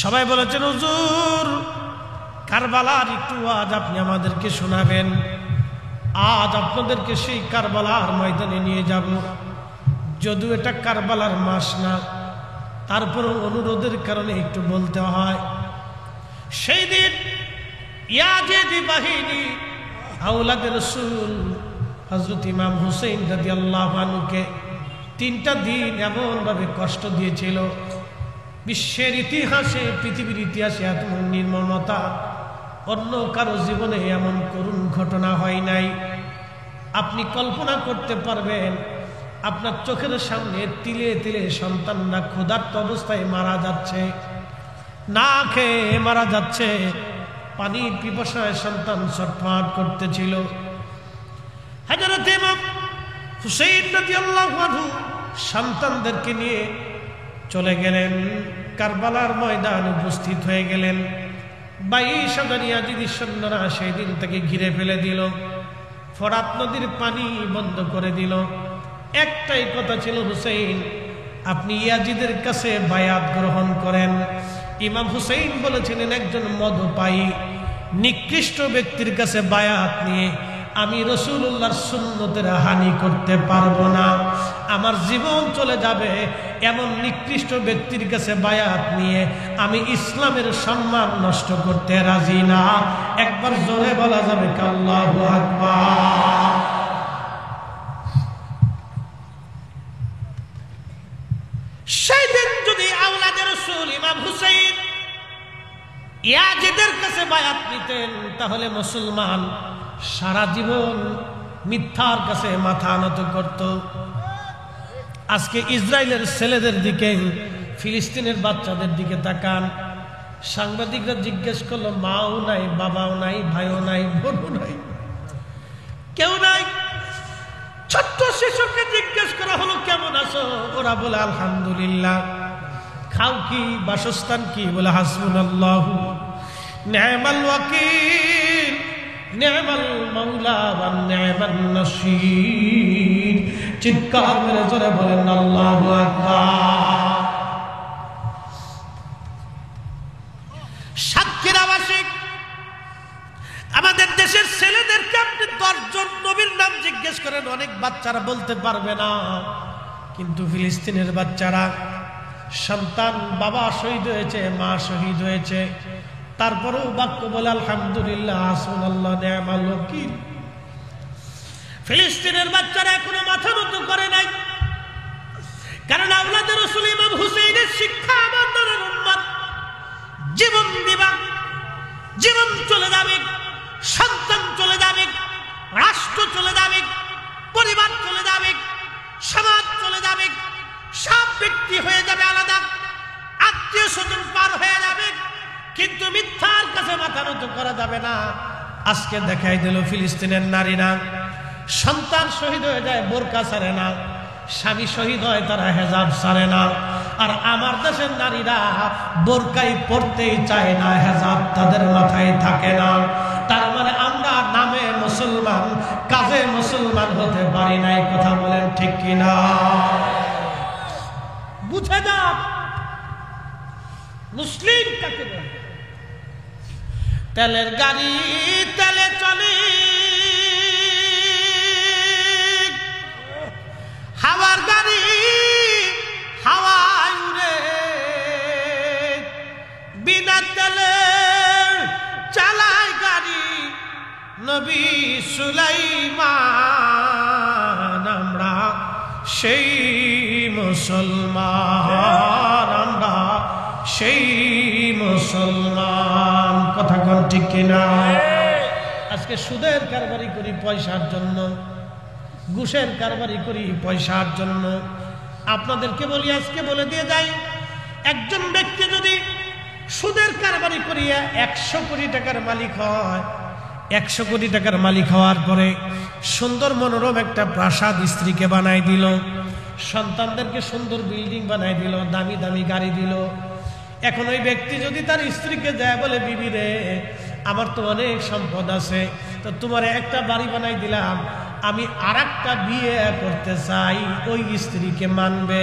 সবাই বলেছেন হুজুর কারবালার একটু আজ আপনি আমাদেরকে শোনাবেন। আজ আপনাদেরকে সেই কারবালার ময়দানে নিয়ে যাব। যদিও এটা কারবালার মাস না, তারপরও অনুরোধের কারণে একটু বলতে হয়। সেই দিন ইয়াজিদি বাহিনী আওলাদে রাসূল হযরত ইমাম হুসাইন রাদিয়াল্লাহু আনহুকে 3টা দিন এমন ভাবে কষ্ট দিয়েছিল, বিশ্বের ইতিহাসে পৃথিবীর ইতিহাসে এত নির্মমতা অন্য কারো জীবনে এমন করুণ ঘটনা হয় নাই। আপনি কল্পনা করতে পারবেন আপনার চোখের সামনে তিলে তিলে সন্তানরা ক্ষুধার্ত অবস্থায় মারা যাচ্ছে, না খেয়ে মারা যাচ্ছে, পানির পিপাসায় সন্তান ছটফট করতেছিল। হযরত ইমাম হুসাইন রাদিয়াল্লাহু আনহু সন্তানদেরকে নিয়ে চলে গেলেন, কারবালার ময়দানে উপস্থিত হয়ে গেলেন। 22,000 ইয়াজিদি সৈন্যরা সেই দিন তাকে ঘিরে ফেলে দিল, ফোরাত নদীর পানি বন্ধ করে দিল। একটাই কথা ছিল, হুসাইন আপনি ইয়াজিদের কাছে বায়াত গ্রহণ করেন। ইমাম হুসাইন বলেছিলেন একজন মদপায়ী নিকৃষ্ট ব্যক্তির কাছে বায়াত নিয়ে আমি রাসূলুল্লাহর সুন্নতের হানি করতে পারবো না, আমার জীবন চলে যাবে। এমন নিকৃষ্ট ব্যক্তির কাছে বায়াত নিয়ে আমি ইসলামের সম্মান নষ্ট করতে রাজি না। একবার জোরে বলা যাবে আল্লাহু আকবার। সেই দিন যদি আওলাদে রাসূল ইমাম হুসাইন ইয়াজিদের কাছে বায়াত নিতেন, তাহলে মুসলমান সারা জীবন মিথ্যার কাছে মাথা নত করত। আজকে ইসরায়েলের ছেলেদের দিকে, ফিলিস্তিনের বাচ্চাদের দিকে তাকান। সাংবাদিকরা জিজ্ঞেস করলো, মাও নাই, বাবাও নাই, ভাইও নাই, বোনও নাই, কেউ নাই। ছোট্ট শিশুকে জিজ্ঞেস করা হলো কেমন আছো, ওরা বলে আলহামদুলিল্লাহ। খাও কি, বাসস্থান কি, বলে হাসবুনাল্লাহু নি'মাল ওয়াকিল নি'মাল মাওলা ওয়া নি'মান নাসীর। চিৎকার করে জোরে বলেন আল্লাহু আকবার। সাক্ষীর আবাসিক আমাদের দেশের ছেলেদেরকে আপনি 10 জন নবীর নাম জিজ্ঞেস করেন, অনেক বাচ্চারা বলতে পারবে না। কিন্তু ফিলিস্তিনের বাচ্চারা, সন্তান বাবা শহীদ হয়েছে, মা শহীদ হয়েছে, তারপরেও বাক্য বলে আলহামদুলিল্লাহ, হাসবুনাল্লাহ নি'মাল ওয়াকিল। ফিলিস্তিনের বাচ্চারা এখনো মাথা নত করে নাই, কারণ আওলাদে রাসূল ইমাম হুসাইনের শিক্ষা আমাদের উম্মত জীবন দিবা, জীবন চলে যাবে, সন্তান চলে যাবে, রাষ্ট্র চলে যাবে, পরিবার চলে যাবে, সমাজ চলে যাবে, সব ব্যক্তি হয়ে যাবে আলাদা, আত্মীয় স্বজন পার হয়ে যাবে, কিন্তু মিথ্যার কাছে মাথা নত করা যাবে না। আজকে দেখাই দিল ফিলিস্তিনের নারীরা সন্তান শহীদ হয়ে যায়, বোরকা ছাড়ে না, স্বামী শহীদ হয়, তারা হেজাব ছাড়ে না। আর আমার দেশের নারীরা বোরকাই পড়তেই চায় না, হেজাব তাদের মাথায় থাকে না। তার মানে আমরা নামে মুসলমান, কাজে মুসলমান হতে পারি নাই। কথা বলেন ঠিক কিনা? বুঝে যা মুসলিম কাকে বলে। তেলের গাড়ি তেলে চলে, হাওয়ার গাড়ি হাওয়ায় উড়ে, বিনা তেলে চালায় গাড়ি নবী সুলাইমান। আমরা সেই মুসলমান, আমরা সেই মুসলমান। কথা কোন ঠিক কিনা? আজকে সুদের কারবারি করি পয়সার জন্য, ঘুষের কারবারি করি পয়সার জন্য। আপনাদেরকে বলি, আজকে বলে দিয়ে যাই, একজন ব্যক্তি যদি সুদের কারবারি করিয়া 100 কোটি টাকার মালিক হয়, 100 কোটি টাকার মালিক হওয়ার পরে সুন্দর মনোরম একটা প্রাসাদ স্ত্রীকে বানাই দিল, সন্তানদেরকে সুন্দর বিল্ডিং বানাই দিল, দামি দামি গাড়ি দিল। এখন ওই ব্যক্তি যদি তার স্ত্রীকে যায় বলে, বিবি রে আমার তো অনেক সম্পদ আছে, তো তোমার একটা বাড়ি বানাই দিলাম, আমি আরেকটা বিয়ে করতে চাই, ওই স্ত্রীকে মানবে?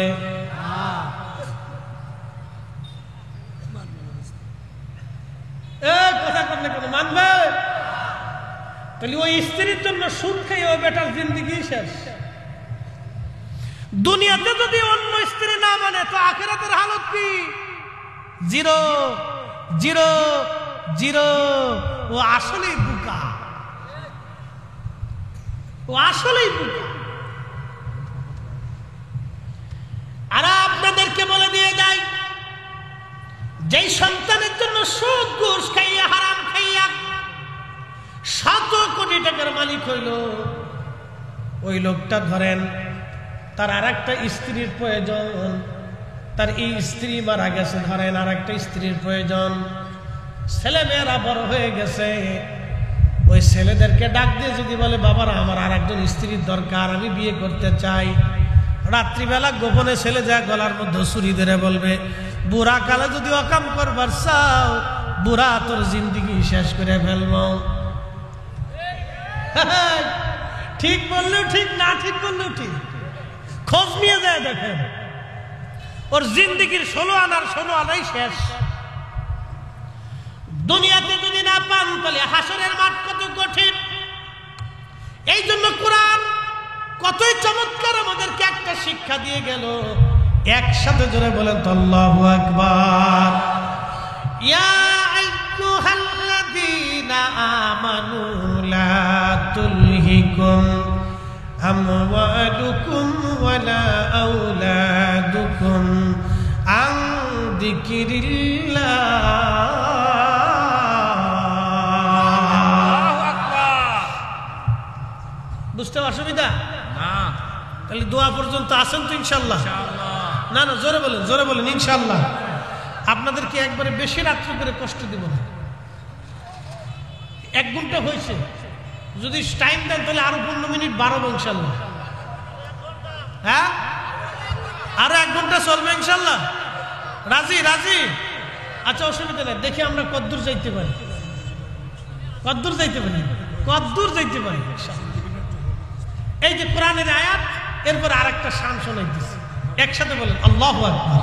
কথা করলে কোনো মানবে? তাহলে ওই স্ত্রীর জন্য সুদ খাই ওই বেটার জিন্দেগি শেষ। দুনিয়াতে যদি অন্য স্ত্রী না মানে তো আখিরাতের হালত কি? Zero zero zero. ও আসলেই বোকা, ও আসলেই বোকা। আর আপনাদেরকে বলে দিয়ে যাই, যেই সন্তানের জন্য সুদ ঘুষ খাইয়া হারাম খাইয়া 7 কোটি টাকার মালিক হইল, ওই লোকটা ধরেন তার আর একটা স্ত্রীর প্রয়োজন, তার এই স্ত্রী মারা গেছে, ধরেন আর একটা স্ত্রীর প্রয়োজন, ছেলে মেয়েরা বড় হয়ে গেছে, ওই ছেলেদেরকে ডাক দিয়ে যদি বলে বাবারা আমার আর একজন স্ত্রীর দরকার, আমি বিয়ে করতে চাই, রাত্রিবেলা গোপনে ছেলে যায় গলার মধ্যে ছুরি ধরে বলবে বুড়া কালে যদি অকাম করবার চাও বুড়া তোর জিন্দেগি শেষ করে ফেলব। ঠিক বললেও ঠিক, না ঠিক বললেও ঠিক, খোঁজ নিয়ে যায় দেখেন ওর জিন্দেগির 16 আনার 16 আনাই শেষ। দুনিয়াতে যদি না পান তাহলে হাসরের মাঠ কত কঠিন। এই জন্য কোরআন কতই চমৎকার আমাদেরকে একটা শিক্ষা দিয়ে গেল। একসাথে জোরে বলেন তো আল্লাহু আকবার। ইয়া আইয়ুহাল্লাযীনা আমানু লা তুলহিকুম আমওয়ালুকুম ওয়ালা আওলাদুকুম আন যিকিরিল্লাহ। বুঝতে অসুবিধা না? তাহলে দোয়া পর্যন্ত আসেন তো ইনশাআল্লাহ? না না, জোরে বলেন, জোরে বলেন ইনশাআল্লাহ। আপনাদেরকে একবারে বেশি রাত্রি করে কষ্ট দিব না। 1 ঘন্টা হয়েছে, যদি টাইম দেন তাহলে আরো 15 মিনিট বাড়াবো ইনশাআল্লাহ। হ্যাঁ, আরো 1 ঘন্টা চলবে ইনশাআল্লাহ। রাজি রাজি? আচ্ছা অসুবিধা নেই, দেখি আমরা কদ্দূর যাইতে পারি, কদ্দূর যাইতে পারি, কদ্দূর যাইতে পারি। এই যে কোরআনের আয়াত, এরপর আরেকটা শান শোনাই দিচ্ছি, একসাথে বলেন আল্লাহু আকবার।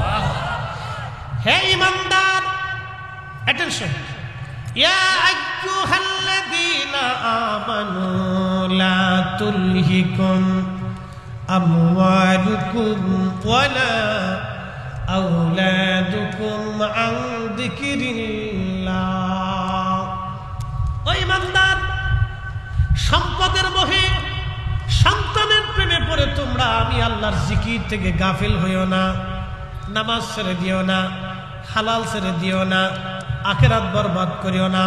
হে ঈমানদার, অ্যাটেনশন। ইয়া আইয়ুহাল্লাযীনা আমানু লা তুলহিকুম আমওয়ালুকুম ওয়ালা আওলাদুকুম আন যিকিরিল্লাহ। ও ঈমানদার, সম্পদের মোহে সন্তানের প্রেমে পড়ে তোমরা আমি আল্লাহর জিকির থেকে গাফিল হইও না। নামাজ ছেড়ে দিও না, হালাল ছেড়ে দিও না, আখিরাত বরবাদ করিও না।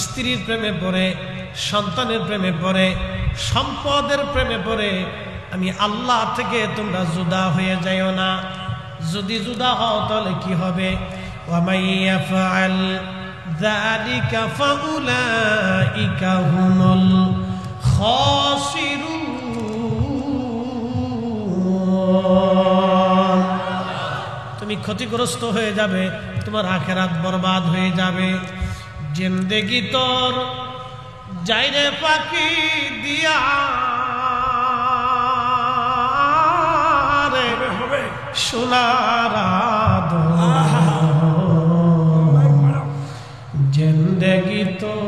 স্ত্রীর প্রেমে পড়ে, সন্তানের প্রেমে পড়ে, সম্পদের প্রেমে পড়ে আমি আল্লাহ থেকে তোমরা জুদা হয়ে যাইও না। যদি জুদা হও তাহলে কি হবে? ওয়ামাই ইয়াফআল যালিকা ফাউলাইকা হুমুল খাসিরুন। তুমি ক্ষতিগ্রস্ত হয়ে যাবে, তোমার আখিরাত বরবাদ হয়ে যাবে। জিন্দেগি তোর যাইরে পাখি দিয়া রে সোনার জিন্দেগি তোর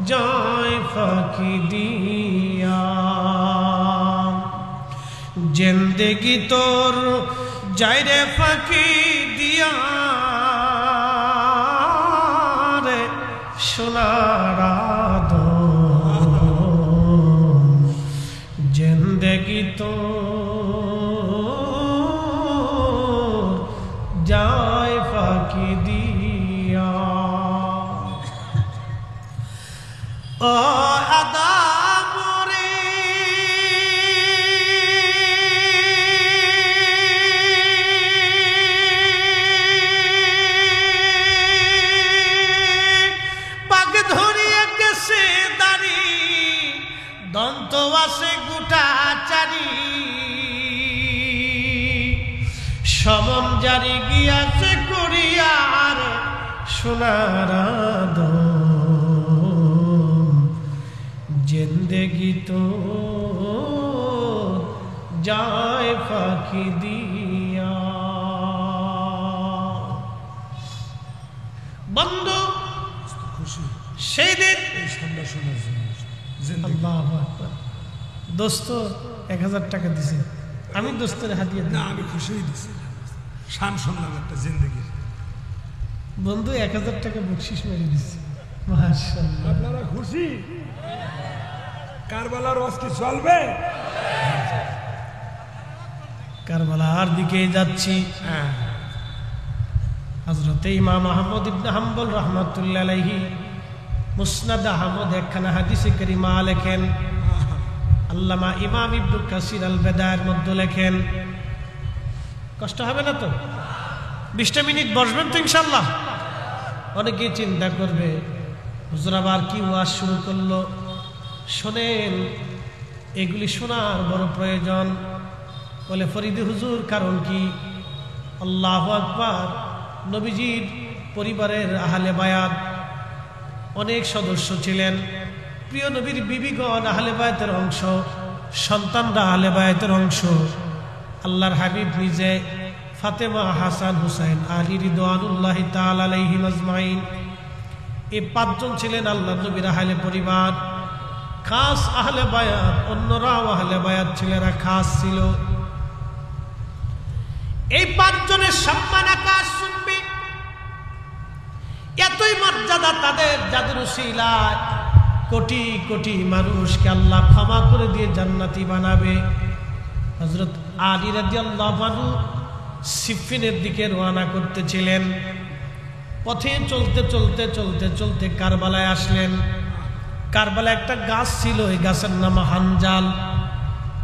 যায় ফাঁকি দিয়া, জিন্দেগি তোর যাইরে ফাঁকি দিয়া রে সোনার জিন্দেগি তোর যায় ফাঁকি দিয়া। ও আদাম রে, পাক ধরিয়া গেছে দাড়ি, দন্ত আছে গোটা চারি, সমম জারি গিয়াছে করিয়ার সোনার জিন্দেগি তো যায় ফাঁকি দিয়া। আল্লাহু আকবার। দোস্ত 1000 টাকা দিছে, আমি দোস্তের হাদিয়া না, আমি খুশি দিছি, শান শুনলাম একটা জিন্দগির। বন্ধু 1000 টাকা বকশিশ মেরে দিচ্ছে, মাশাআল্লাহ। আপনারা খুশি? কারবালার ওয়াজ কি চলবে? কারবালার দিকে যাচ্ছি। হযরত ইমাম আহমদ ইবনে হাম্বল রাহমাতুল্লাহ আলাইহি মুসনাদ আহমদ একখানা হাদিসে কারিমা লেখেন। আল্লামা ইমাম ইবনে কাসির আল বেদায়ের মধ্যে লেখেন, কষ্ট হবে না তো? 20টা মিনিট বসবেন তো ইনশাআল্লাহ? অনেকে চিন্তা করবে হুজুর আবার কি ওয়াজ শুরু করলো। শোনেন, এগুলি শোনার বড় প্রয়োজন। বলে ফরিদি হুজুর কারণ কি? আল্লাহু আকবার। নবীজির পরিবারের আহলে বায়াত অনেক সদস্য ছিলেন। প্রিয় নবীর বিবিগণ আহলে বায়াতের অংশ, সন্তানরা আহলে বায়াতের অংশ। আল্লাহর হাবিব নিজে, ফাতেমা, হাসান, হুসাইন, আলী রিদওয়ানুল্লাহি তাআলা আলাইহিম আজমাইন, এই 5 জন ছিলেন আল্লাহ নবীর আহলে পরিবার, খাস আহলে বায়াত। অন্যরাও আহলে বায়াত ছেলেরা খাস ছিল। এই 5 জনের সম্মান আকাশ শুনবে। এতই মর্যাদা তাদের, যাদের উসিলায় কোটি কোটি মানুষকে আল্লাহ ক্ষমা করে দিয়ে জান্নাতি বানাবে। হযরত আলী রাদিয়াল্লাহু আনহু সিফফিনের দিকে রওনা করতেছিলেন। পথে চলতে চলতে চলতে চলতে কারবালায় আসলেন। কারবালায় একটা গাছ ছিল, এই গাছের নাম হানজাল।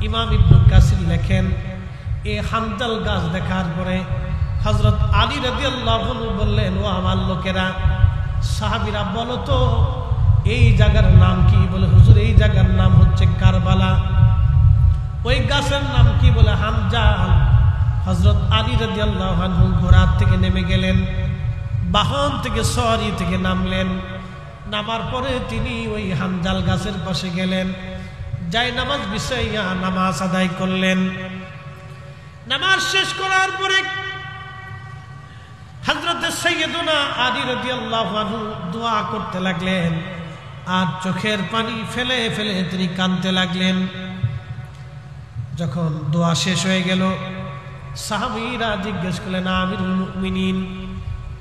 ইমাম ইবনে কাসির লেখেন, এই হানজাল গাছ দেখার পরে হযরত আলী রাদিয়াল্লাহু আনহু বললেন, ও আমার লোকেরা, সাহাবীরা বলো তো এই জায়গার নাম কি? বলে হুজুর এই জায়গার নাম হচ্ছে কারবালা। ওই গাছের নাম কি? বলে হানজাল। হযরত আলী রাদিয়াল্লাহু আনহু ঘোড়া থেকে নেমে গেলেন, বাহন থেকে সওয়ারি থেকে নামলেন। নামার পরে তিনি ওই হানজাল গাছের পাশে গেলেন, যাই নামাজ বিছাইয়া নামাজ আদায় করলেন। নামাজ শেষ করার পরে হযরত সাইয়্যিদুনা আলী রাদিয়াল্লাহু আনহু দোয়া করতে লাগলেন, আর চোখের পানি ফেলে ফেলে তিনি কাঁদতে লাগলেন। যখন দোয়া শেষ হয়ে গেল, সাহাবীরা জিজ্ঞেস করলেন, আমিরুল মুমিনিন,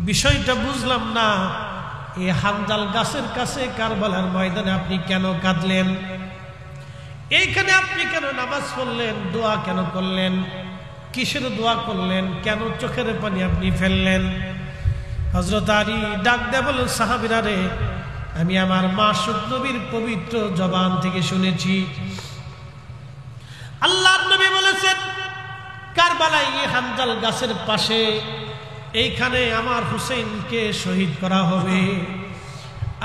বিষয়টা বুঝলাম না, এই হানজাল গাছের কাছে কারবালার ময়দানে আপনি কেন কাঁদলেন? এইখানে আপনি কেন নামাজ পড়লেন? দোয়া কেন করলেন? কিসের দোয়া করলেন? কেন চোখের পানি আপনি ফেললেন? হযরত আলী ডাক দিয়ে বললেন, সাহাবীরা রে, আমি আমার মাসুক নবীর পবিত্র জবান থেকে শুনেছি, আল্লাহর নবী বলেছেন কারবালায় এই হানজাল গাছের পাশে এইখানে আমার হুসাইনকে শহীদ করা হবে।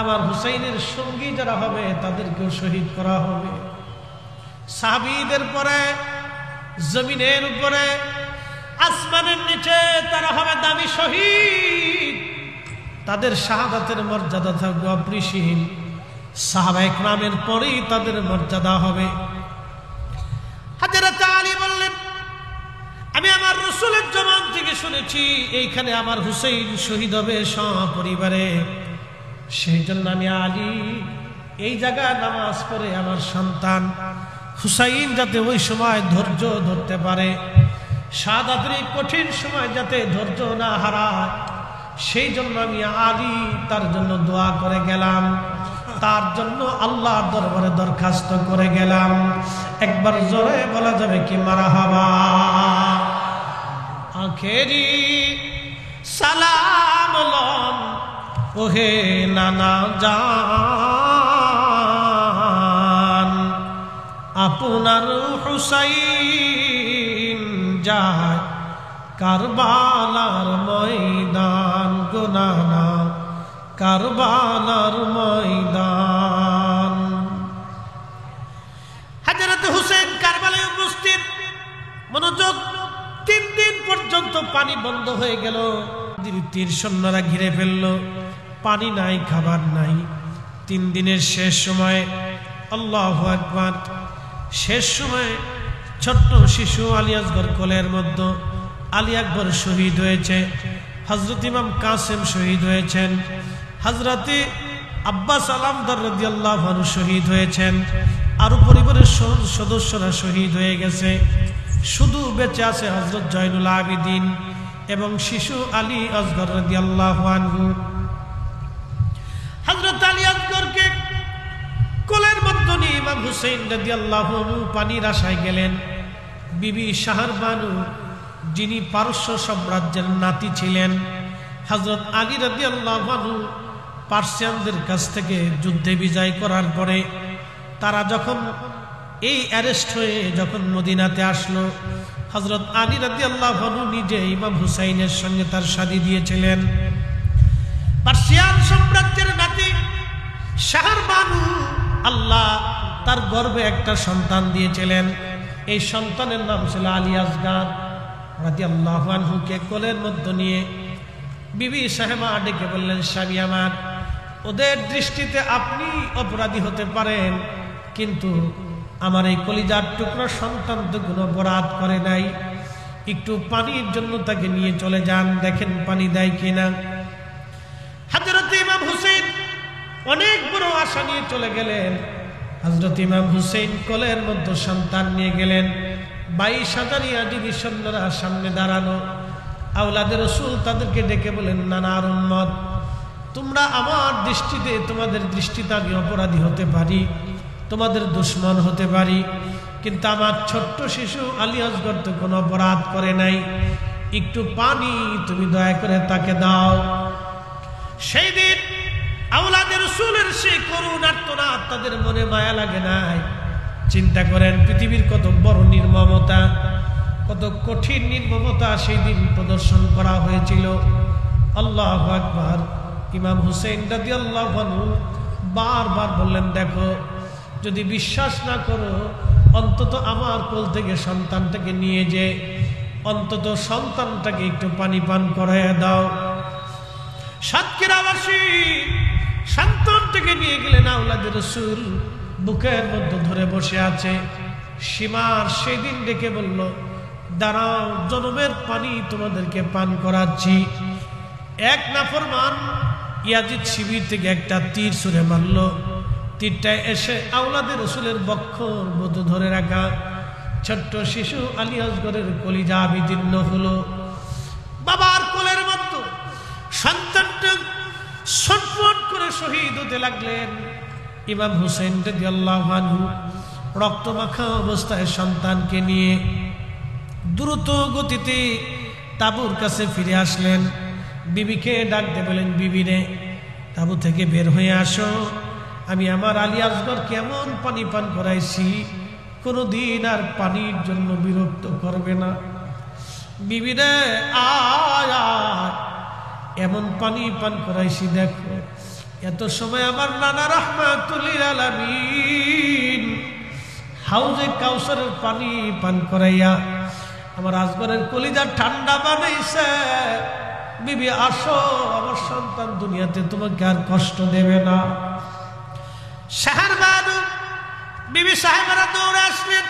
আমার হুসাইনের সঙ্গী যারা হবে তাদেরকেও শহীদ করা হবে। সাহাবীদের পরে জমিনের উপরে আসমানের নিচে তারা হবে দামি শহীদ। তাদের শাহাদাতের মর্যাদা থাকবে অপরিসীম। সাহাবায়ে কেরামের পরেই তাদের মর্যাদা হবে। হযরত আলী বললেন, আমি আমার রাসূলের জবান থেকে শুনেছি এইখানে আমার হুসাইন শহীদ হবে সপরিবারে। সেই জন্য আমি আলী এই জায়গায় নামাজ পড়ে আমার সন্তান হুসাইন যাতে ওই সময় ধৈর্য ধরতে পারে, শাহাদাতের কঠিন সময় যাতে ধৈর্য না হারায়, সেই জন্য আমি আলী তার জন্য দোয়া করে গেলাম, তার জন্য আল্লাহর দরবারে দরখাস্ত করে গেলাম। একবার জোরে বলা যাবে কি মারহাবা? আখেরি সালাম লন ওহে নানা জান, আপনার হুসাইন যায় কারবালার ময়দান, গো নানা কারবালার ময়দান। হযরত হুসেন কারবালায় উপস্থিত। মনোযোগ, 3 দিন পর্যন্ত পানি বন্ধ হয়ে গেল। তীর সৈন্যরা ঘিরে ফেলল, পানি নাই, খাবার নাই। 3 দিনের শেষ সময়, আল্লাহু আকবার, শেষ সময় ছোট্ট শিশু আলী আসগর কোলের মধ্যে আলী আকবর শহীদ হয়েছে, হযরত ইমাম কাসেম শহীদ হয়েছেন, হযরত আব্বাস আলামদার রাদিয়াল্লাহু আনহু শহীদ হয়েছেন, আরো পরিবারের সদস্যরা শহীদ হয়ে গেছে। শুধু বেঁচে আছে হযরত জয়নুল আবেদিন এবং শিশু আলী আসগর রাদিয়াল্লাহু আনহু। হযরত আলী আসগরকে কোলের মধ্যে নিয়ে ইমাম হুসাইন রাদিয়াল্লাহু আনহু পানির আশায় গেলেন। বিবি শাহরবানু, যিনি পারস্য সাম্রাজ্যের নাতি ছিলেন, হযরত আলী রাদিয়াল্লাহু আনহু পার্সিয়ানদের কাছ থেকে যুদ্ধে বিজয় করার পরে তারা যখন এই অ্যারেস্ট হয়ে যখন মদিনাতে আসলো, হযরত আলী রাদিয়াল্লাহু আনহু নিজে ইমাম হুসাইনের সঙ্গে তার শাদী দিয়েছিলেন। পার্সিয়ান সাম্রাজ্যের নাতি শাহরবানু, আল্লাহ তার গর্ভে একটা সন্তান দিয়েছিলেন। এই সন্তানের নাম ছিল আলী আসগর রাদিয়াল্লাহু আনহুকে কোলের মধ্যে নিয়ে বিবি সাহেবা ডেকে বললেন, স্বামী আমার, ওদের দৃষ্টিতে আপনি অপরাধী হতে পারেন, কিন্তু আমার এই কলিজার টুকরা সন্তান তো কোনো অপরাধ করে নাই, একটু পানির জন্য তাকে নিয়ে চলে যান, দেখেন পানি দেয় কিনা। হযরত ইমাম হুসাইন অনেক বড় আশা নিয়ে চলে গেলেন। হযরত ইমাম হুসাইন কোলের মধ্যে সন্তান নিয়ে গেলেন। 22,000 ইয়াজিদি সৈন্যরা সামনে দাঁড়ানো। আওলাদে রাসূল তাদেরকে ডেকে বলেন, নানার উম্মত, তোমরা আমার দৃষ্টিতে, তোমাদের দৃষ্টিতে আমি অপরাধী হতে পারি, তোমাদের দুশমন হতে পারি, কিন্তু আমার ছোট্ট শিশু আলী আসগর তো কোনো অপরাধ করে নাই, একটু পানি তুমি দয়া করে তাকে দাও। সেই দিন আওলাদে রাসূলের সেই করুণ আর্তনাদ তাদের মনে মায়া লাগে নাই। চিন্তা করেন পৃথিবীর কত বড় নির্মমতা, কত কঠিন নির্মমতা সেই দিন প্রদর্শন করা হয়েছিল। আল্লাহু আকবার। ইমাম হুসাইন রাদিয়াল্লাহু আনহু বারবার বললেন, দেখো, যদি বিশ্বাস না করো, অন্তত আমার কোল থেকে সন্তানটাকে নিয়ে যে অন্তত সন্তানটাকে একটু পানি পান করাইয়া দাও। সাতক্ষীরাবাসী সন্তানটাকে নিয়ে গেলেন। আওলাদে রাসূল বুকের মধ্যে ধরে বসে আছে। সীমার সেদিন ডেকে বলল, দাঁড়াও, জনমের পানি তোমাদেরকে পান করাচ্ছি। এক নাফরমান ইয়াজিদ শিবির থেকে একটা তীর ছুঁড়ে মারল। তীরটা এসে আওলাদে রাসূলের বক্ষর মধ্যে ধরে রাখা ছোট্ট শিশু আলী আসগরের কলিজা বিদীর্ণ হলো। বাবার কোলের মধ্যে সন্তানটা ছটফট করে শহীদ হতে লাগলেন। ইমাম হুসাইন রাদিয়াল্লাহু আনহু রক্তমাখা অবস্থায় সন্তানকে নিয়ে দ্রুত গতিতে তাঁবুর কাছে ফিরে আসলেন। বিবিকে ডাকতে বলেন, বিবি রে, তাঁবু থেকে বের হয়ে আসো, আমি আমার আলী আসগর কেমন পানি পান করাইছি, কোনোদিন আর পানির জন্য বিরক্ত করবে না। বিবি রে, আয় আয়, এমন পানি পান করাইছি, দেখো, এত সময় আমার নানা রাহমাতুল লিল আলামিন হাউজে কাউসারের পানি পান করাইয়া আমার আসগরের কলিজা ঠান্ডা বানাইছে। বিবি আসো, আমার সন্তান দুনিয়াতে তোমাকে আর কষ্ট দেবে না। শাহরবানু বিবি সাহেবারা দৌড়ে আসলেন।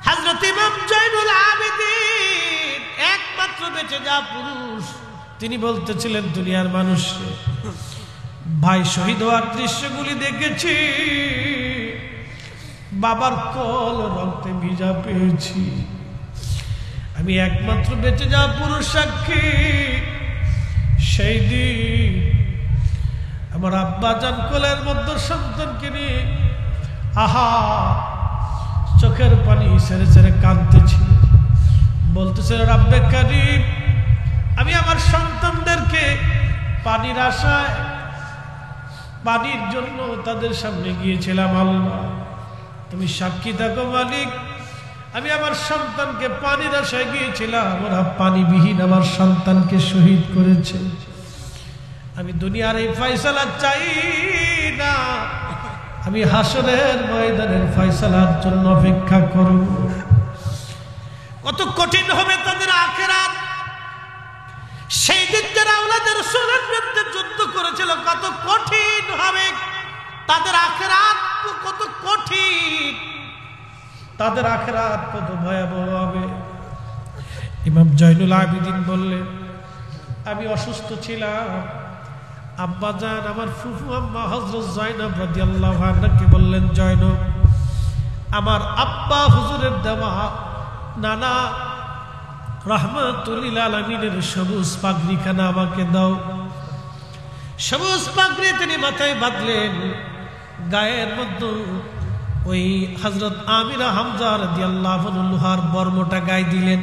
হযরত ইমাম জয়নুল আবেদিন একমাত্র বেঁচে যা পুরুষ, তিনি বলতেছিলেন, দুনিয়ার মানুষ, ভাই শহীদ হওয়ার দৃশ্যগুলি দেখেছি, বাবার কোল রক্তে ভিজা পেয়েছি, আমি একমাত্র বেঁচে যাওয়া পুরুষ সাক্ষী। সেই দিন আমার আব্বা জান কোলের মধ্যে সন্তানকে নিয়ে আহা চোখের পানি ছেড়ে ছেড়ে কাঁদতেছিল, বলতেছিল, রব্বে কারীম, আমি আমার সন্তানদেরকে পানির আশায়, পানির জন্য তাদের সামনে গিয়েছিলাম, আল্লাহ তুমি সাক্ষী থাকো মালিক, আমি আমার সন্তানকে পানির আশায় গিয়েছিলাম, ওরা পানিবিহীন আমার সন্তানকে শহীদ করেছে। আমি দুনিয়ার এই ফয়সালা চাই না, আমি হাসরের ময়দানের ফয়সালার জন্য অপেক্ষা করব। কত কঠিন হবে তাদের আখিরাত। সেই দিন যারা আওলাদে রাসূলের বিরুদ্ধে যুদ্ধ করেছিল, কত কঠিন হবে তাদের আখিরাত, কত কঠিন তাদের আখিরাত, কত ভয়াবহ হবে। ইমাম জয়নুল আবেদিন বললেন, আমি অসুস্থ ছিলাম, আব্বাজান আমার ফুফু আম্মা হযরত জয়নব রাদিয়াল্লাহু আনহাকে বললেন, জয়নব, আমার আব্বা হুজুরের দেওয়া নানা রাহমাতুল লিল আলামিনের সবুজ পাগড়িখানা আমাকে দাও। সবুজ পাগড়ি তিনি মাথায় বাঁধলেন, গায়ের মধ্যে ওই হযরত আমিরা হামজা রাদিয়াল্লাহু আনহু লোহার বর্মটা গায়ে দিলেন,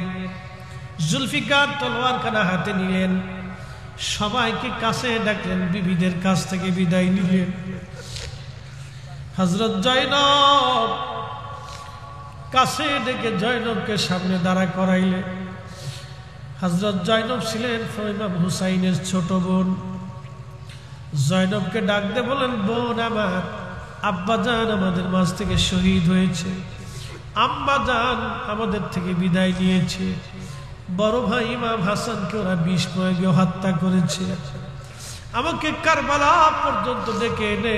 জুলফিকার তলোয়ারখানা হাতে নিলেন, সবাইকে কাছে ডাকলেন, বিবিদের কাছ থেকে বিদায় নিলেন। হযরত জয়নব কাছে ডেকে জয়নবকে সামনে দাঁড়া করাইলেন। হযরত জয়নব ছিলেন ইমাম হুসাইনের ছোট বোন। জয়নবকে ডাক দিয়ে বলেন, বোন আমার, আব্বাজান আমাদের মাঝ থেকে শহীদ হয়েছে, আম্মাজান আমাদের থেকে বিদায় নিয়েছে, বড় ভাই ইমাম হাসানকে ওরা বিষ প্রয়োগে হত্যা করেছে, আমাকে কারবালা পর্যন্ত ডেকে এনে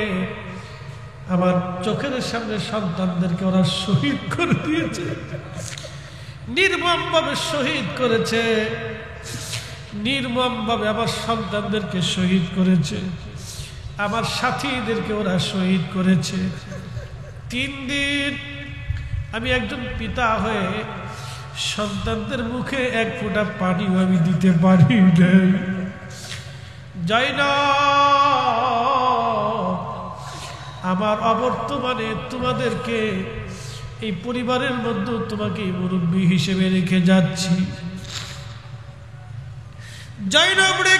আমার চোখের সামনে সন্তানদেরকে ওরা শহীদ করে দিয়েছে, নির্মমভাবে শহীদ করেছে, নির্মমভাবে আমার সন্তানদেরকে শহীদ করেছে, আমার সাথীদেরকে ওরা শহীদ করেছে। 3 দিন আমি একজন পিতা হয়ে সন্তানদের মুখে এক ফোঁটা পানিও আমি দিতে পারি নাই। জয়নব, আমার অবর্তমানে তোমাদেরকে এই পরিবারের মধ্যে তোমাকে মুরব্বী হিসেবে রেখে যাচ্ছি। জয়নব রে,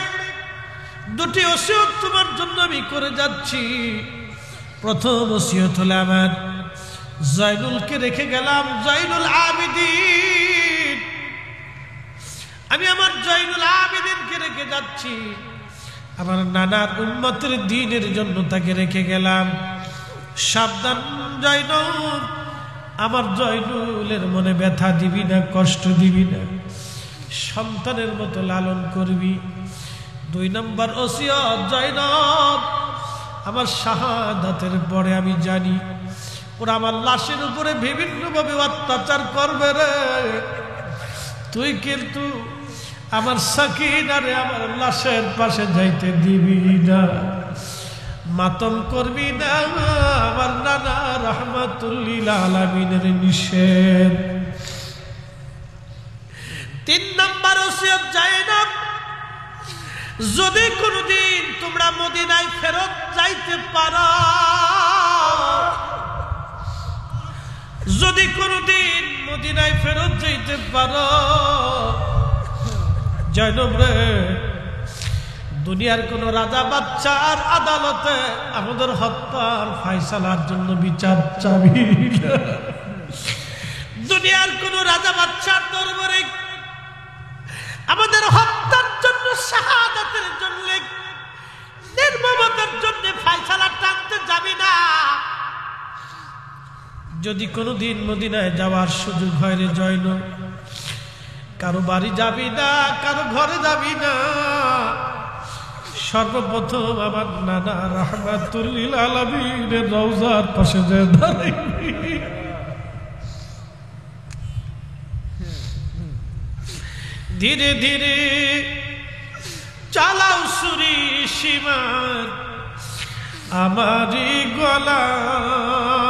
2টি ওসিয়ত তোমার জন্য আমি করে যাচ্ছি। প্রথম ওসিয়ত হলো আমার জয়নুলকে রেখে গেলাম, জয়নুল আবিদিন, আমি আমার জয়নুল আবিদিনকে রেখে যাচ্ছি, আমার নানার উম্মতের দ্বীনের জন্য তাকে রেখে গেলাম। সাবধান জয়নুল, আমার জয়নুলের মনে ব্যথা দিবি না, কষ্ট দিবি না, সন্তানের মতো লালন করবি। 2 নম্বর ওসিয়ত, জয়নব, আমার শাহাদাতের পরে আমি জানি ওরা আমার লাশের উপরে বিভিন্নভাবে অত্যাচার করবে রে, তুই কিন্তু আমার সাকিনারে আমার লাশের পাশে যাইতে দিবি না, মাতম করবি না, আমার নানা রাহমাতুল লিল আলামিনের নিষেধ। 3 নম্বর ওসিয়ত, জয়নব, যদি কোনদিন তোমরা মদিনায় ফেরত যাইতে পারো, যদি কোনদিন মদিনায় ফেরত যাইতে পারো, জয়নব রে, দুনিয়ার কোন রাজা বাচ্চার আদালতে আমাদের হত্যার ফায়সালার জন্য বিচার চাবি না, দুনিয়ার কোন রাজা বাচ্চার দরবারে আমাদের হত্যার জন্য, শাহাদাতের জন্য, নির্মমতার জন্য ফায়সালা টানতে যাবি না। যদি কোনোদিন মদিনায় যাওয়ার সুযোগ হয় রে জয়নব, কারো বাড়ি যাবি না, কারো ঘরে যাবি না, সর্বপ্রথম আমার নানা রাহমাতুল লিল আলামিনের রওজার পাশে যে দাঁড়াইবি। ধীরে ধীরে চালাও সুরি সীমার আমারি গলায়,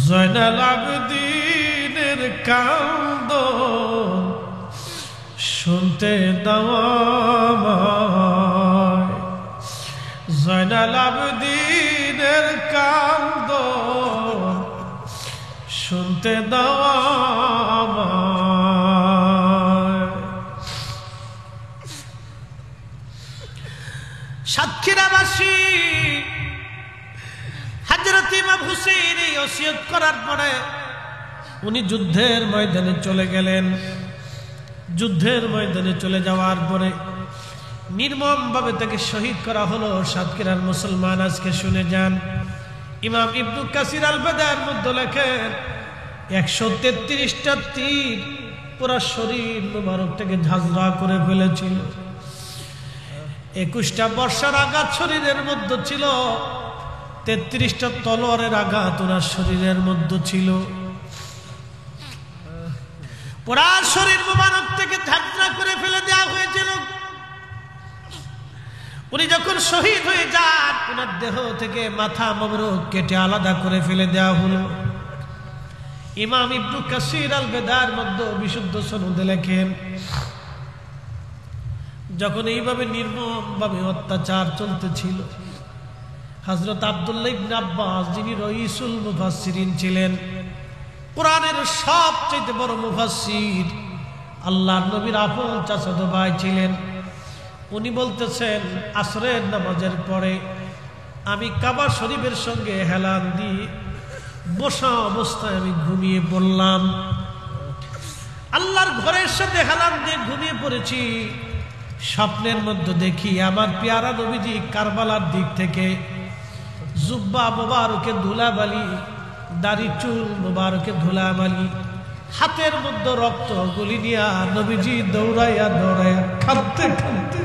জয়নাল আবেদিনের কান্দন শুনতে দাও আমায়, জয়নাল আবেদিনের কান্দন শুনতে দাও আমায়। সাতক্ষীরাবাসী হযরত ইমাম হুসাইন এই ওসিয়ত করার পরে উনি যুদ্ধের ময়দানে চলে গেলেন। যুদ্ধের ময়দানে চলে যাওয়ার পরে নির্মমভাবে তাকে শহীদ করা হলো। সাতক্ষীরার মুসলমান আজকে শুনে যান, ইমাম ইবনে কাসির আল বাদার মধ্যে লেখেন 133টা তীর পুরা শরীর মুবারক থেকে ঝাঁঝরা করে ফেলেছিল। 21টা বর্ষার আঘাত শরীরের মধ্যে ছিল, 33টা তলোয়ারের আঘাত ওনার শরীরের মধ্যে ছিল। পুরা শরীর মুবারক থেকে ঝাঁঝরা করে ফেলে দেওয়া হয়েছিল। উনি যখন শহীদ হয়ে যান, ওনার দেহ থেকে মাথা মোবারক কেটে আলাদা করে ফেলে দেওয়া হলো। ইমাম ইবনু কাসির আল বেদার মধ্যে বিশুদ্ধ সনদে লেখেন, যখন এইভাবে নির্মমভাবে অত্যাচার চলতেছিল, হযরত আব্দুল্লাহ ইবনে আব্বাস, যিনি রইসুল মুফাসসিরিন ছিলেন, কোরআনের সবচেয়ে বড় মুফাসসির, আল্লাহর নবীর আপন চাচাতো ভাই ছিলেন, উনি বলতেছেন, আসরের নামাজের পরে আমি কাবা শরীফের সঙ্গে হেলান দিয়ে বসা অবস্থায় আমি ঘুমিয়ে পড়লাম। আল্লাহর ঘরের সাথে হেলান দিয়ে ঘুমিয়ে পড়েছি। স্বপ্নের মধ্যে দেখি আমার পেয়ারা নবীজি কারবালার দিক থেকে জুব্বা মোবারকে ধুলাবালি, দাড়ি চুল মোবারকে ধুলাবালি, হাতের মধ্যে রক্ত গুলি নিয়া নবীজি দৌড়াইয়া দৌড়াইয়া কাঁদতে কাঁদতে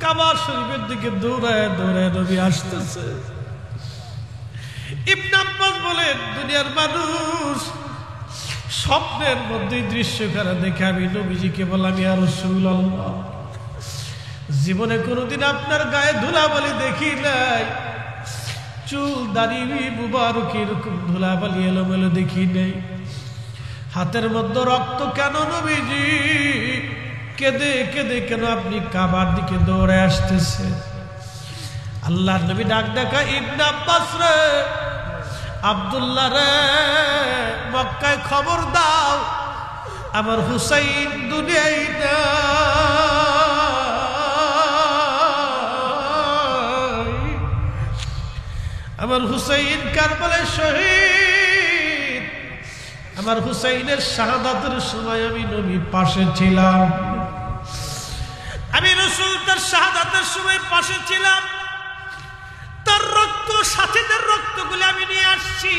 কাবা শরীফের দিকে দৌড়াইয়া দৌড়াইয়া নবী আসতেছে। ইবনে আব্বাস বলেন, দুনিয়ার মানুষ স্বপ্নের মধ্যে দৃশ্যখানা দেখে আমি নবীজিকে বললাম, ইয়া রাসূলুল্লাহ, জীবনে কোনোদিন আপনার গায়ে ধুলাবালি দেখি নাই, চুল দাড়ি মুবারক এরকম ধুলাবালি এলোমেলো দেখি নাই, হাতের মধ্যে রক্ত কেন নবীজি? কেঁদে কেঁদে কেন আপনি কাবার দিকে দৌড়ে আসতেছে? আল্লাহর নবী ডাক দেখা, ইবনে আব্বাস রে, আব্দুল্লাহ রে, মক্কায় খবর দাও, আমার হুসাইন দুনিয়ায় নাই, আমার হুসাইন কারবালায় শহীদ, আমার হুসাইনের শাহাদাতের সময় আমি নবী পাশে ছিলাম, আমি রাসূল তার শাহাদাতের সময় পাশে ছিলাম, তার রক্ত, সাথীদের রক্তগুলো আমি নিয়ে আসছি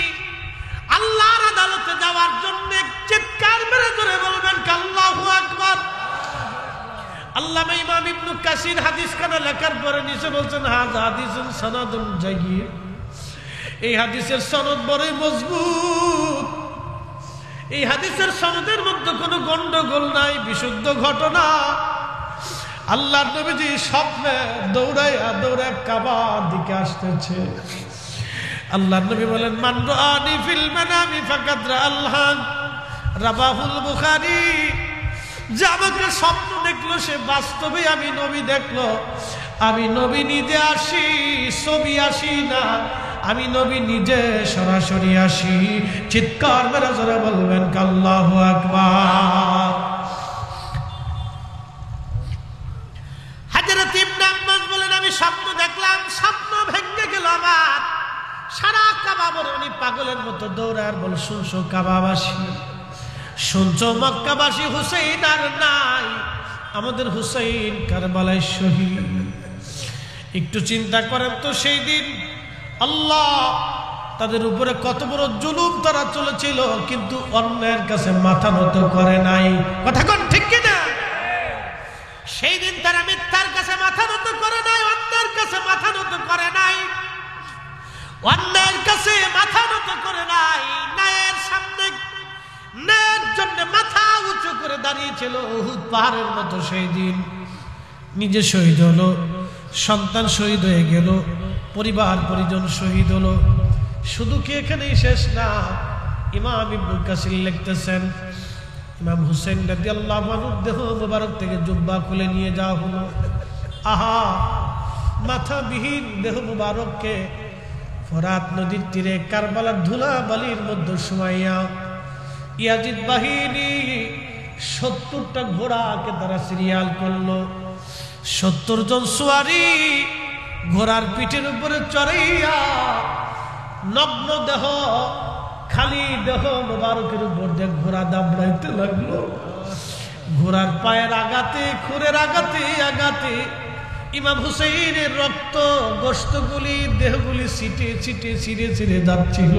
আল্লাহর আদালতে যাওয়ার জন্য। চিৎকার মেরে ধরে বলবেন আল্লাহু আকবার। আল্লামা ইমাম ইবনু কাসির হাদিস খানা লেখার পরে নিচে বলছেন, হাযা হাদিসুন সানাদুন জাইয়্যিদ, এই হাদিসের সনদ বড়ই মজবুত, এই হাদিসের সনদের মধ্যে কোনো গন্ডগোল নাই, বিশুদ্ধ ঘটনা। আল্লাহর নবীজি স্বপ্নে দৌড়াইয়া দৌড়ায় কাবার দিকে আসতেছে। আল্লাহর নবী বলেন, মান রাআনি ফিল মানামি ফাকাদ রাআল হক, রাবাহুল বুখারী, যে আমাকে স্বপ্ন দেখলো সে বাস্তবে আমি নবী দেখলো। আমি নবী নিজে আসি, ছবি আসি না, আমি নবী নিজে সরাসরি আসি। চিৎকার মেরে জোরে বলবেন আল্লাহু আকবার। হযরত ইবনে আব্বাস বলেন, আমি স্বপ্ন দেখলাম, স্বপ্ন ভেঙে গেল আমার, সারা কাবা বরণী পাগলের মতো দৌড়ার বল, শুনছো কাবাবাসী, শুনছো মক্কাবাসী, হুসাইন আর নাই, আমাদের হুসাইন কারবালায় শহীদ। একটু চিন্তা করেন তো, সেই দিন আল্লাহ তাদের উপরে কত বড় জুলুম তারা চলেছিল, কিন্তু অন্যের কাছে মাথা নত করে নাই। কথা কোন ঠিক কিনা? সেই দিন তারা মিথ্যার কাছে মাথা নত করে নাই, অন্যের কাছে মাথা নত করে নাই, অন্যের কাছে মাথা নত করে নাই, ন্যায়ের সামনে ন্যায়ের জন্য মাথা উঁচু করে দাঁড়িয়েছিল উহুদ পাহাড়ের মতো। সেই দিন নিজে শহীদ হলো, সন্তান শহীদ হয়ে গেল, পরিবার পরিজন শহীদ হলো। শুধু কি এখানেই শেষ না? ইমাম ইবনে কাসির লিখতেছেন, ইমাম হুসাইন রাদিয়াল্লাহু আনহুর দেহ মোবারক থেকে জুব্বা খুলে নিয়ে যাওয়া হলো। আহা, মাথাবিহীন দেহ মোবারককে ফোরাত নদীর তীরে কারবালার ধুলা বালির মধ্যে শুমাইয়া ইয়াজিদ বাহিনী 70টা ঘোড়াকে তারা সিরিয়াল করলো। 70 জন সুয়ারি ঘোড়ার পিঠের উপরে চড়াইয়া নগ্ন দেহ, খালি দেহ মোবারকের উপর দিয়ে ঘোড়া দাবড়াইতে লাগলো। ঘোড়ার পায়ের আঘাতে, খুরের আঘাতে আঘাতে ইমাম হুসাইনের রক্ত, গোশতগুলি, দেহগুলি ছিটে ছিটে ছিঁড়ে ছিঁড়ে যাচ্ছিল,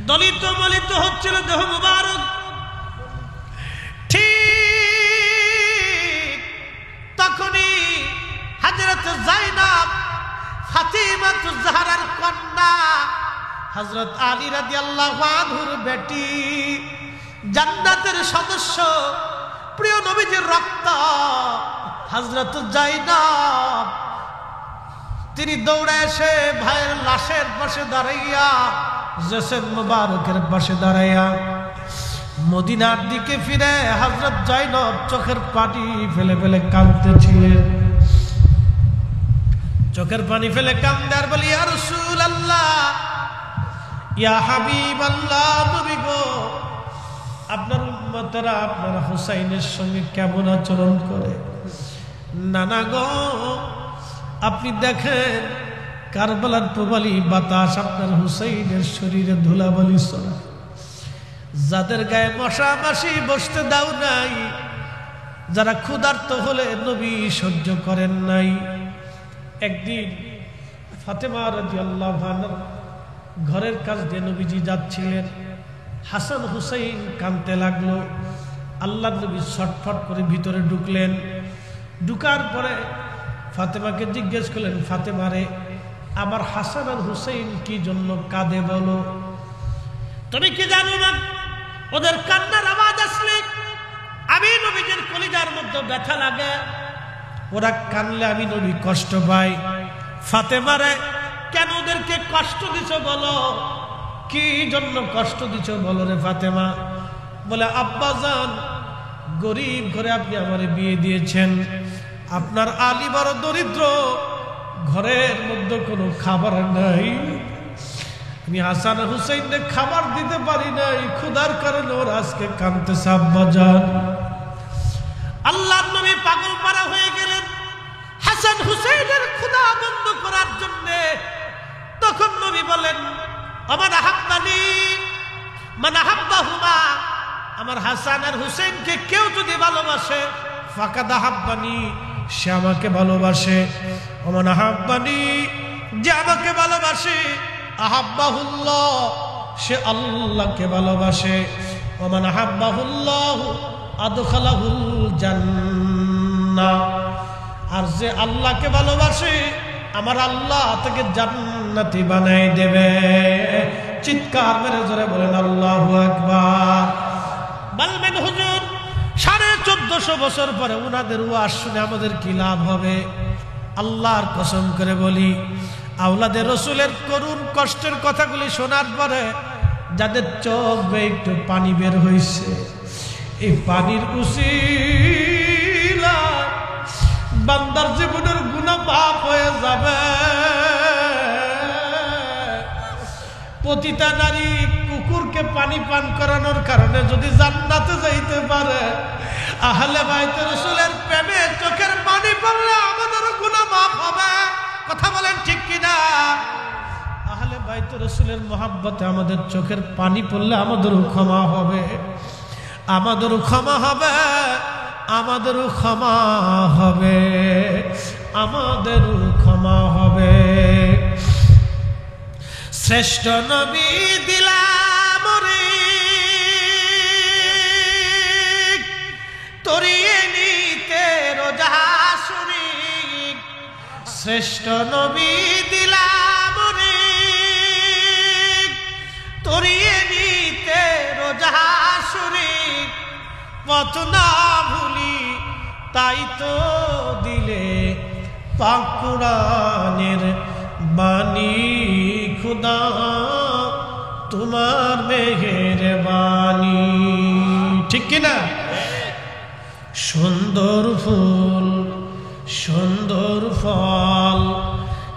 দলিত মলিত হচ্ছিল দেহ মোবারক। ঠিক তখনই হযরত যায়েনব, ফাতিমাতুজ জাহরার কন্যা, হযরত আলী রাদিয়াল্লাহু আনহুর বেটি, জান্নাতের সদস্য, প্রিয় নবীজির রক্ত হযরত যায়েনব তিনি দৌড়ে এসে ভাইয়ের লাশের পাশে দাঁড়াইয়া জেসেদ মুবারকের পাশে দাঁড়াইয়া মদিনার দিকে ফিরে হযরত যায়েনব চোখের পানি ফেলে ফেলে কাঁদতেছিলেন। চোখের পানি ফেলে কান্দে আর বলি, ইয়া রাসূলুল্লাহ, ইয়া হাবিবাল্লাহ, নবী গো, আপনার উম্মতেরা আপনার হুসাইনের সঙ্গে কেমন আচরণ করে। নানা গো, আপনি দেখেন কারবালার প্রবালী বাতাস আপনার হুসাইনের শরীরে ধুলাবালি ছড়ায়। যাদের গায়ে মশা মাছি বসতে দাও নাই, যারা ক্ষুধার্ত হলে নবী সহ্য করেন নাই। একদিন ফাতেমা রাদিয়াল্লাহু আনহা ঘরের কাছ দিয়ে নবীজি যাচ্ছিলেন, হাসান হুসাইন কাঁদতে লাগলো। আল্লাহ নবী ছটফট করে ভিতরে ঢুকলেন। ঢুকার পরে ফাতেমাকে জিজ্ঞেস করলেন, ফাতেমা রে, আমার হাসান আর হুসাইন কি জন্য কাঁদে বলো? তুমি কি জানো না ওদের কান্নার আওয়াজ আসলে আমি নবীজির কলিজার মধ্যে ব্যথা লাগে, ওরা কানলে আমি নবী কষ্ট পাই। ফাতেমা রে, কেন ওদেরকে কষ্ট দিছো বলো, কি জন্য কষ্ট দিছো বলো রে ফাতেমা? বলে, আব্বাজান, গরিব ঘরে আপনি আমারে বিয়ে দিয়েছেন, আপনার আলী বড় দরিদ্র, ঘরের মধ্যে কোনো খাবার নাই, আমি হাসান হুসাইনকে খাবার দিতে পারি নাই, ক্ষুধার কারণে ওরা আজকে কাঁদতেছে আব্বাজান। আল্লাহর নবী পাগল পারা হয়ে গেলেন হাসান হুসাইনের ক্ষুধা বন্ধ করার জন্য। তখন নবী বলেন, আমার আহাব্বানি মান আহাব্বাহুমা, আমার হাসান আর হুসাইনকে কেউ যদি ভালোবাসে ফাকাদ আহাব্বানি, সে আমাকে ভালোবাসে। ওমান আহাব্বানি, যে আমাকে ভালোবাসে, আহাব্বাহুল্লাহ, সে আল্লাহকে ভালোবাসে। ওমান আহাব্বাহুল্লাহ আদখালাহুল জান্নাহ, আর যে আল্লাহকে ভালোবাসে আমার আল্লাহ তাকে জান্নাতি বানাই দেবে। চিৎকার মেরে জোরে বলেন আল্লাহু আকবার। বলবেন, হুজুর 1450 বছর পরে উনাদের ওয়াজ শুনে আমাদের কি লাভ হবে? আল্লাহর কসম করে বলি, আওলাদে রসুলের করুণ কষ্টের কথাগুলি শোনার পরে যাদের চোখ বেয়ে একটু পানি বের হয়েছে, এই পানির উসিলা বান্দার জীবনের গুনাহ মাফ হয়ে যাবে। পতিতা নারী কুকুরকে পানি পান করানোর কারণে যদি জান্নাতে যাইতে পারে, আহলে বাইতে রাসূলের প্রেমে চোখের পানি পড়লে আমাদের গুনাহ মাফ হবে। কথা বলেন ঠিক কিনা? আহলে বাইতে রাসূলের মহব্বতে আমাদের চোখের পানি পড়লে আমাদেরও ক্ষমা হবে, আমাদেরও ক্ষমা হবে, আমাদেরও ক্ষমা হবে, আমাদেরও ক্ষমা হবে। শ্রেষ্ঠ নবী দিলাম রে তরিয়ে নিতে রোজা শরীক, শ্রেষ্ঠ নবী দিলাম রে তরিয়ে নিতে রোজা শরীক, পথ না ভুলি তাই তো দিলে পাক কুরআনের বাণী, খুদা তোমার মেহেরবানি। ঠিক কিনা? সুন্দর ফুল সুন্দর ফল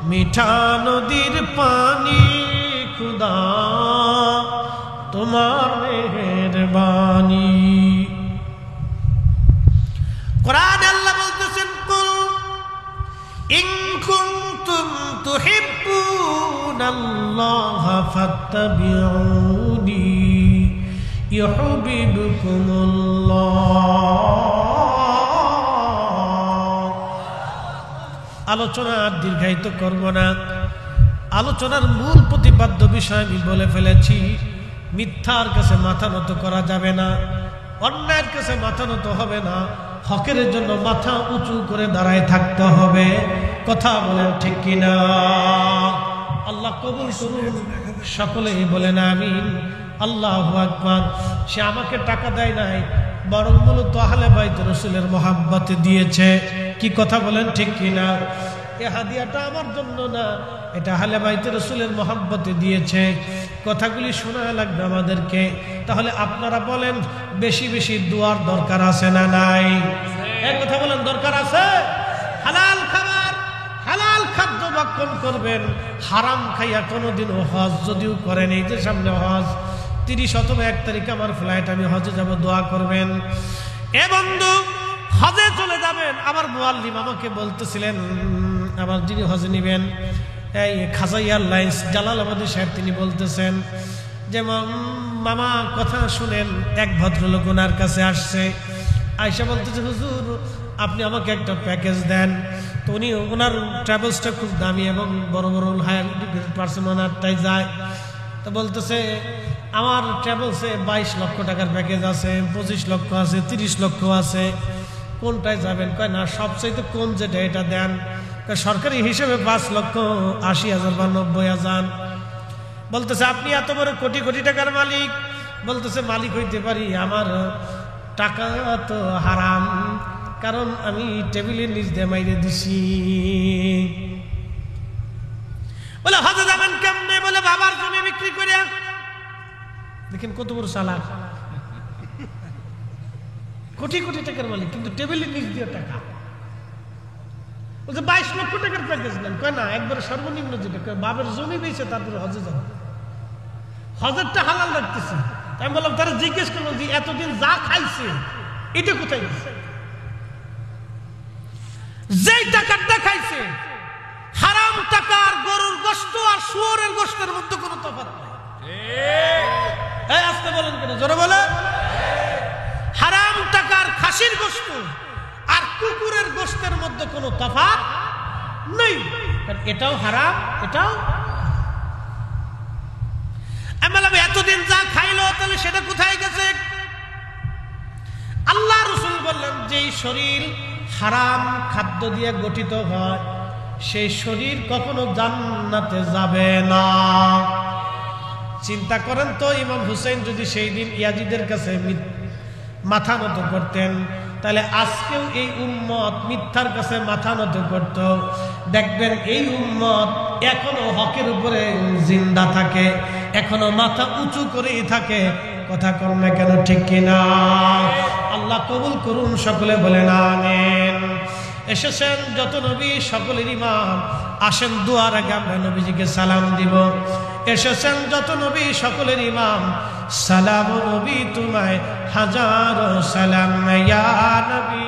মিঠা নদীর পানি, খুদা তোমার মেহেরবানি। কোরআনে আল্লাহ বলতেছেন, কুল ইন কুনতুম তুহিব্বুনাল্লাহ ফাত্তাবিউনি ইউহিব্বুকুমুল্লাহ। আলোচনা দীর্ঘায়িত করব না, আলোচনার মূল প্রতিপাদ্য বিষয় আমি বলে ফেলেছি। মিথ্যার কাছে মাথা নত করা যাবে না, অন্যায়ের কাছে মাথা নত হবে না, হকের জন্য মাথা উঁচু করে দাঁড়ায় থাকতে হবে। কথা বলেন ঠিক কিনা? আল্লাহ কবুল করুন, সকলেই বলেন আমিন। আল্লাহু আকবার। সে আমাকে টাকা দেয় নাই, বরং মূলত আহলে বাইত রাসূলের মহব্বতে দিয়েছে। কি কথা বলেন ঠিক কিনা? এই হাদিয়াটা আমার জন্য না, এটা আহলে বাইত রাসূলের মহব্বতে দিয়েছে। কথাগুলি শোনা লাগবে আমাদেরকে। তাহলে আপনারা বলেন, বেশি বেশি দোয়ার দরকার আছে না নাই? এক কথা বলেন, দরকার আছে। হালাল খাবার, হালাল খাদ্য ভক্ষণ করবেন। হারাম খাইয়া কোনোদিনও হজ যদিও করেন, এই যে সামনে হজ 30 অথবা 1 তারিখে আমার ফ্লাইট, আমি হজে যাব, দোয়া করবেন। এ বন্ধু, হজে চলে যাবেন। আমার মুআল্লিম আমাকে বলতেছিলেন, আমার যিনি হজে নিবেন, এই খাজা এয়ারলাইন্স জালালাবাদী সাহেব, তিনি বলতেছেন যে মামা কথা শুনেন, এক ভদ্রলোক ওনার কাছে আসছে, আয়সা বলতেছে, হুজুর আপনি আমাকে একটা প্যাকেজ দেন। তো উনি, ওনার ট্রাভেলসটা খুব দামি এবং বড় বড় হায়ার পার্সন ওনারটাই যায়। তো বলতেছে, আমার ট্রাভেলসে 22 লক্ষ টাকার প্যাকেজ আছে, 25 লক্ষ আছে, 30 লক্ষ আছে, কোনটায় যাবেন? কয় না, সবচাইতে কম যেটা এটা দেন। সরকারি হিসেবে 5,80,000 বা 90,000। বলতেছে, আপনি এত বড় কোটি কোটি টাকার মালিক। বলতেছে, মালিক হইতে পারি, আমার টাকা তো হারাম, কারণ আমি টেবিলের নিচ দিয়ে মাইরে দিছি। বলে, হজে যাবেন কেমনে? বলে, বাবার জমি বিক্রি করে। দেখেন কত বড় চালাক, কোটি কোটি টাকার মালিক, কিন্তু টেবিলের নিচ দিয়ে টাকা। বলছে 22 লক্ষ টাকার প্যাকেজ নেন। কয় না, একবারে সর্বনিম্ন যেটা, বাবার জমি বেঁচে তারপরে হজে যাবে, হজেরটা হালাল রাখতেছি। আমি বললাম, তারা জিজ্ঞেস করলো যে এতদিন যা খাইছে এটা কোথায় গেছে? যেই টাকাটা খাইছে, হারাম টাকার গরুর গোশত আর শুয়োরের গোশতের মধ্যে কোনো তফাৎ নাই। এই আস্তে বলেন কেন, জোরে বলেন। হারাম টাকার খাসির গোশত আর কুকুরের গোশতের মধ্যে কোনো তফাৎ নেই, কারণ এটাও হারাম, এটাও। আমি বললাম, এতদিন যা খাইলো তাহলে সেটা কোথায় গেছে? আল্লাহ রাসূল বললেন, যেই শরীর হারাম খাদ্য দিয়ে গঠিত হয়, সেই শরীর কখনো জান্নাতে যাবে না। চিন্তা করেন তো, ইমাম হুসাইন যদি সেই দিন ইয়াজিদের কাছে মাথা নত করতেন, তাহলে আজকেও এই উম্মত মিথ্যার কাছে মাথা নত করত। দেখবেন এই উম্মত এখনো হকের উপরে জিন্দা থাকে, এখনো মাথা উঁচু করেই থাকে। কথা কর না কেন, ঠিক কিনা? আল্লাহ কবুল করুন, সকলে বলেন আমিন। এসেছেন যত নবী, সকলের ইমাম, আসেন দুয়ার আগে আমরা নবীজিকে সালাম দিব। এসেছেন যত নবী, সকলের ইমাম, সালাম নবী তোমায় হাজারো সালাম ইয়া নবী।